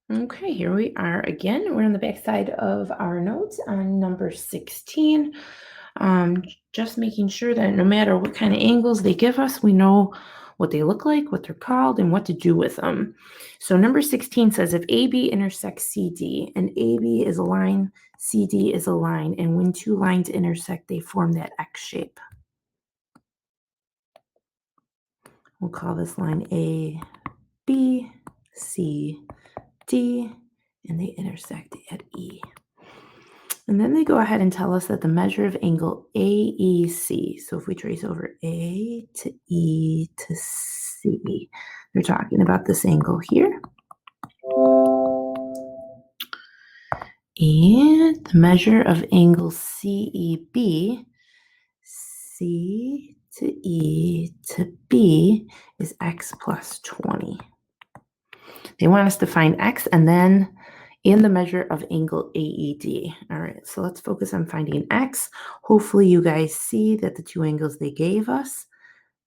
Okay, here we are again. We're on the back side of our notes on number 16. Just making sure that no matter what kind of angles they give us, we know what they look like, what they're called, and what to do with them. So number 16 says if AB intersects CD and AB is a line, CD is a line, and when two lines intersect, they form that X shape. We'll call this line A, B, C, D, and they intersect at E. And then they go ahead and tell us that the measure of angle AEC, so if we trace over A to E to C, they're talking about this angle here. And the measure of angle CEB, C to E to B, is X plus 20. They want us to find X and then in the measure of angle AED. All right, so let's focus on finding X. Hopefully you guys see that the two angles they gave us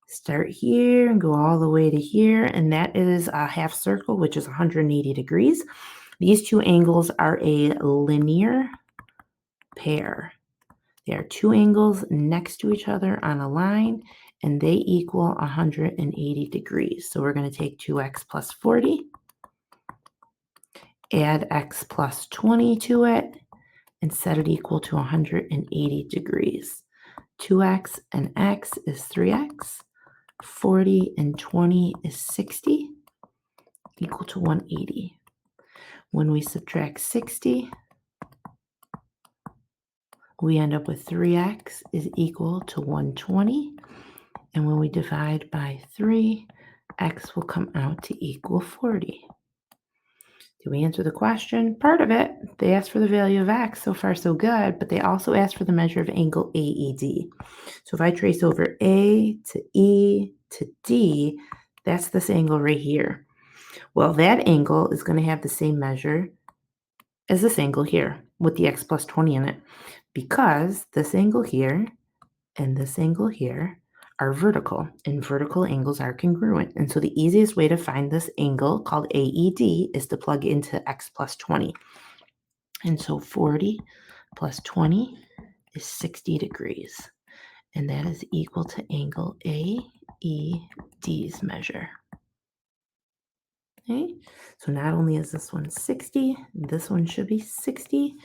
start here and go all the way to here, and that is a half circle, which is 180 degrees. These two angles are a linear pair. They are two angles next to each other on a line, and they equal 180 degrees. So we're going to take 2x plus 40, add x plus 20 to it, and set it equal to 180 degrees. 2x and x is 3x. 40 and 20 is 60, equal to 180. When we subtract 60, we end up with 3x is equal to 120. And when we divide by 3, x will come out to equal 40. Do we answer the question? Part of it, they asked for the value of x. So far, so good. But they also asked for the measure of angle AED. So if I trace over A to E to D, that's this angle right here. Well, that angle is going to have the same measure as this angle here with the x plus 20 in it, because this angle here and this angle here are vertical, and vertical angles are congruent. And so the easiest way to find this angle called AED is to plug into x plus 20. And so 40 plus 20 is 60 degrees. And that is equal to angle AED's measure. Okay, so not only is this one 60, this one should be 60.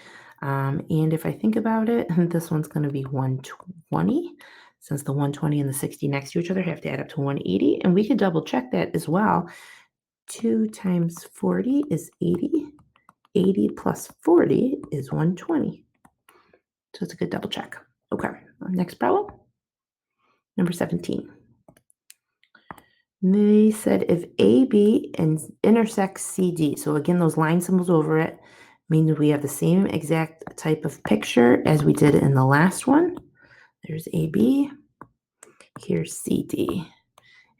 And if I think about it, this one's going to be 120. Since the 120 and the 60 next to each other have to add up to 180. And we could double check that as well. 2 times 40 is 80. 80 plus 40 is 120. So it's a good double check. Okay, next problem. Number 17. They said if AB intersects CD, so again, those line symbols over it means we have the same exact type of picture as we did in the last one. There's AB, here's CD,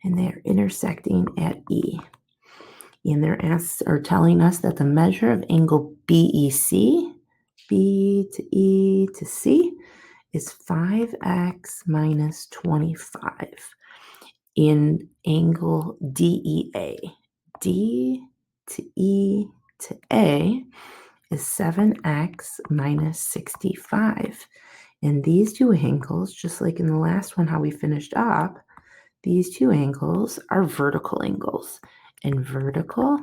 and they're intersecting at E. And they're telling us that the measure of angle BEC, B to E to C, is 5x minus 25. In angle DEA. D to E to A is 7x minus 65. And these two angles, just like in the last one, how we finished up, these two angles are vertical angles. And vertical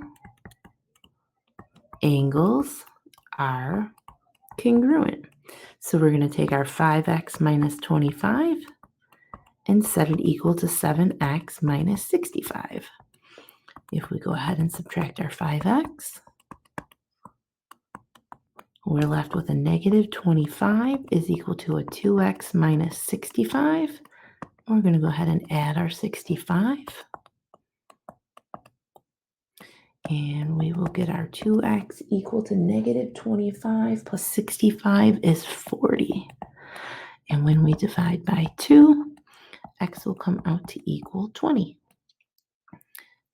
angles are congruent. So we're going to take our 5x minus 25 and set it equal to 7x minus 65. If we go ahead and subtract our 5x, we're left with a negative 25 is equal to a 2x minus 65. We're going to go ahead and add our 65. And we will get our 2x equal to negative 25 plus 65 is 40. And when we divide by 2, x will come out to equal 20.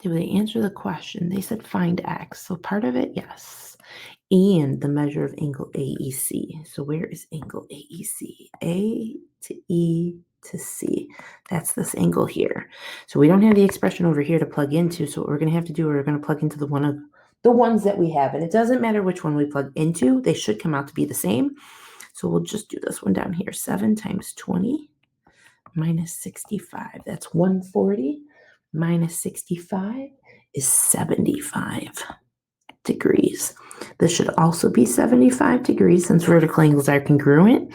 Did they answer the question? They said find x. So part of it, yes. And the measure of angle AEC. So where is angle AEC? A to E to C. That's this angle here. So we don't have the expression over here to plug into. So what we're going to have to do, we're going to plug into the one the ones that we have. And it doesn't matter which one we plug into. They should come out to be the same. So we'll just do this one down here. 7 times 20 minus 65. That's 140 minus 65 is 75 degrees. This should also be 75 degrees since vertical angles are congruent.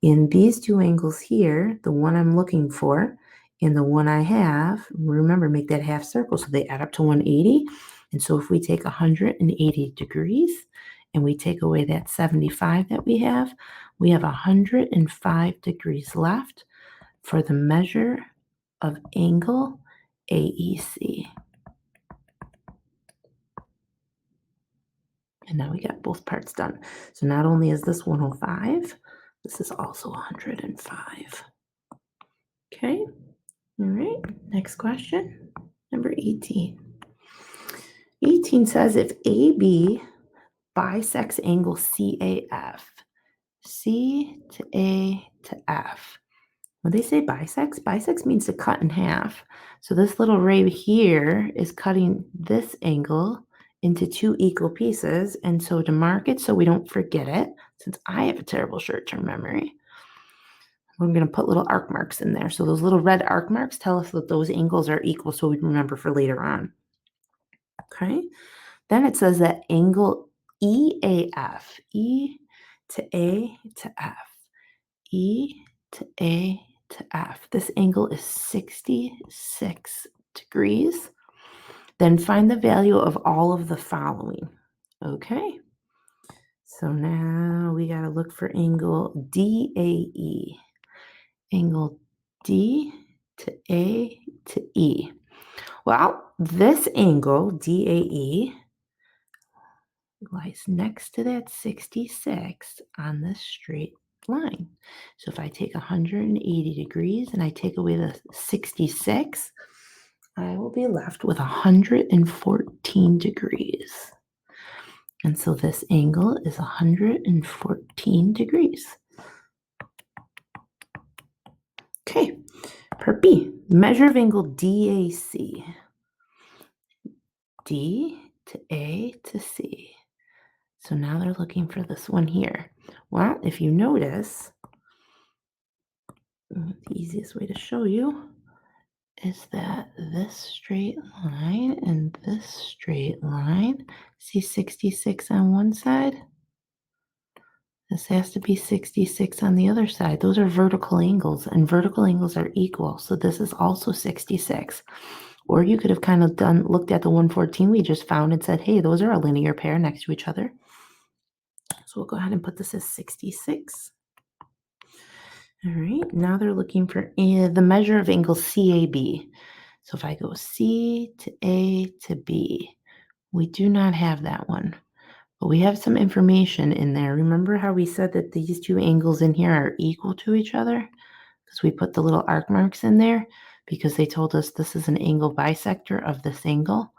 In these two angles here, the one I'm looking for and the one I have, remember, make that half circle so they add up to 180. And so if we take 180 degrees and we take away that 75 that we have 105 degrees left for the measure of angle AEC. And now we got both parts done. So not only is this 105, this is also 105. Okay, all right, next question, number 18. 18 says if AB bisects angle CAF, C to A to F. When they say bisects means to cut in half. So this little ray here is cutting this angle into two equal pieces. And so to mark it so we don't forget it, since I have a terrible short-term memory, we're going to put little arc marks in there. So those little red arc marks tell us that those angles are equal so we remember for later on. Okay. Then it says that angle EAF, E to A to F, E to A to F. This angle is 66 degrees. Then find the value of all of the following. Okay. So now we got to look for angle DAE. Angle D to A to E. Well, this angle, DAE, lies next to that 66 on this straight line. So if I take 180 degrees and I take away the 66, I will be left with 114 degrees. And so this angle is 114 degrees. Okay, part B, measure of angle DAC. D to A to C. So now they're looking for this one here. Well, if you notice, the easiest way to show you is that this straight line and this straight line, see 66 on one side? This has to be 66 on the other side. Those are vertical angles, and vertical angles are equal. So this is also 66. Or you could have kind of looked at the 114 we just found and said, hey, those are a linear pair next to each other. So we'll go ahead and put this as 66. All right, now they're looking for the measure of angle CAB. So if I go C to A to B, we do not have that one. But we have some information in there. Remember how we said that these two angles in here are equal to each other? Because we put the little arc marks in there because they told us this is an angle bisector of this angle.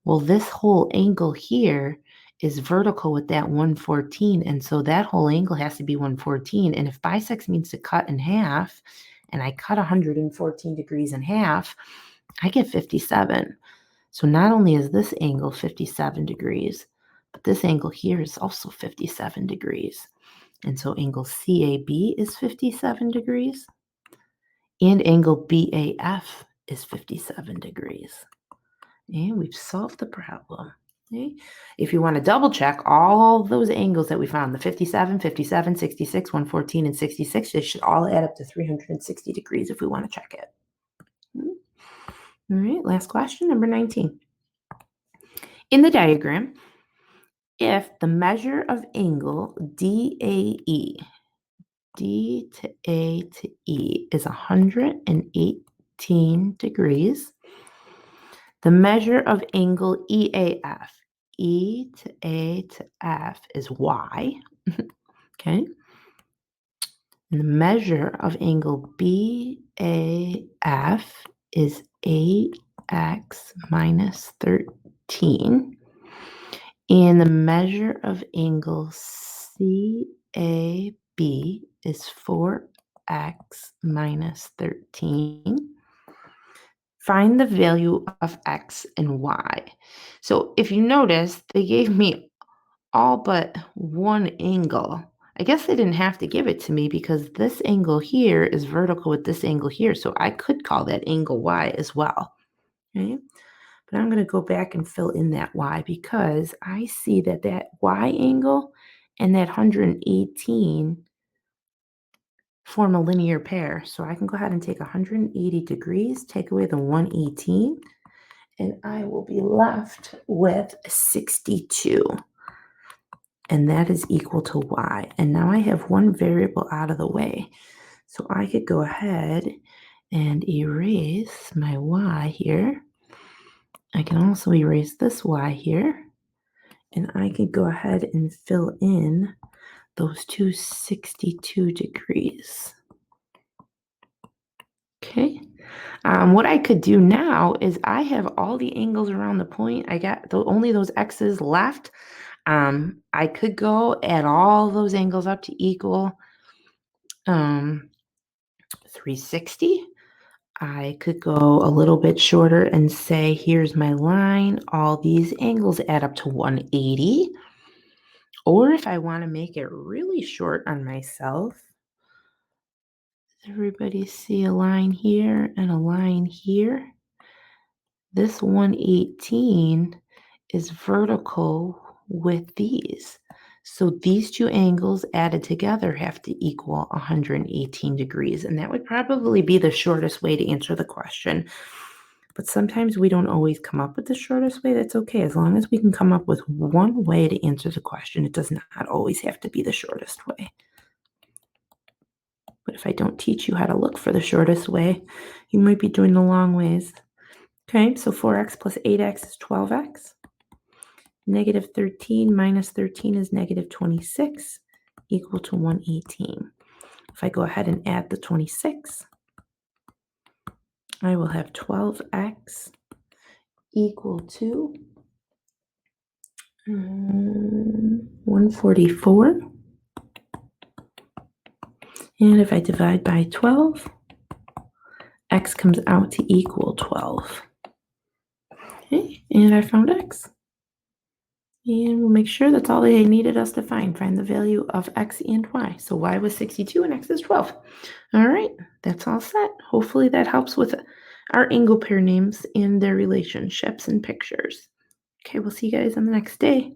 Well, this whole angle here is vertical with that 114. And so that whole angle has to be 114. And if bisects means to cut in half, and I cut 114 degrees in half, I get 57. So not only is this angle 57 degrees, but this angle here is also 57 degrees. And so angle CAB is 57 degrees. And angle BAF is 57 degrees. And we've solved the problem. Okay? If you want to double check all those angles that we found, the 57, 57, 66, 114, and 66, they should all add up to 360 degrees if we want to check it. All right, last question, number 19. In the diagram, if the measure of angle DAE, D to A to E, is 118 degrees, the measure of angle EAF, E to A to F, is Y. Okay. And the measure of angle BAF is 8x minus 13. And the measure of angle CAB is 4x minus 13. Find the value of x and y. So if you notice, they gave me all but one angle. I guess they didn't have to give it to me because this angle here is vertical with this angle here. So I could call that angle y as well. Okay? But I'm going to go back and fill in that y because I see that that y angle and that 118 form a linear pair. So I can go ahead and take 180 degrees, take away the 118, and I will be left with 62. And that is equal to y. And now I have one variable out of the way. So I could go ahead and erase my y here. I can also erase this y here. And I could go ahead and fill in those 262 degrees. Okay. What I could do now is I have all the angles around the point. I got only those x's left. I could go add all those angles up to equal 360. I could go a little bit shorter and say, here's my line. All these angles add up to 180. Or if I want to make it really short on myself, everybody see a line here and a line here? This 118 is vertical with these. So these two angles added together have to equal 118 degrees. And that would probably be the shortest way to answer the question. But sometimes we don't always come up with the shortest way. That's okay. As long as we can come up with one way to answer the question, it does not always have to be the shortest way. But if I don't teach you how to look for the shortest way, you might be doing the long ways. Okay, so 4x plus 8x is 12x. Negative 13 minus 13 is negative 26, equal to 118. If I go ahead and add the 26, I will have 12x equal to 144. And if I divide by 12, x comes out to equal 12. Okay, and I found x. And we'll make sure that's all they needed us to find the value of x and y. So y was 62 and x is 12. All right, that's all set. Hopefully that helps with our angle pair names and their relationships and pictures. Okay, we'll see you guys on the next day.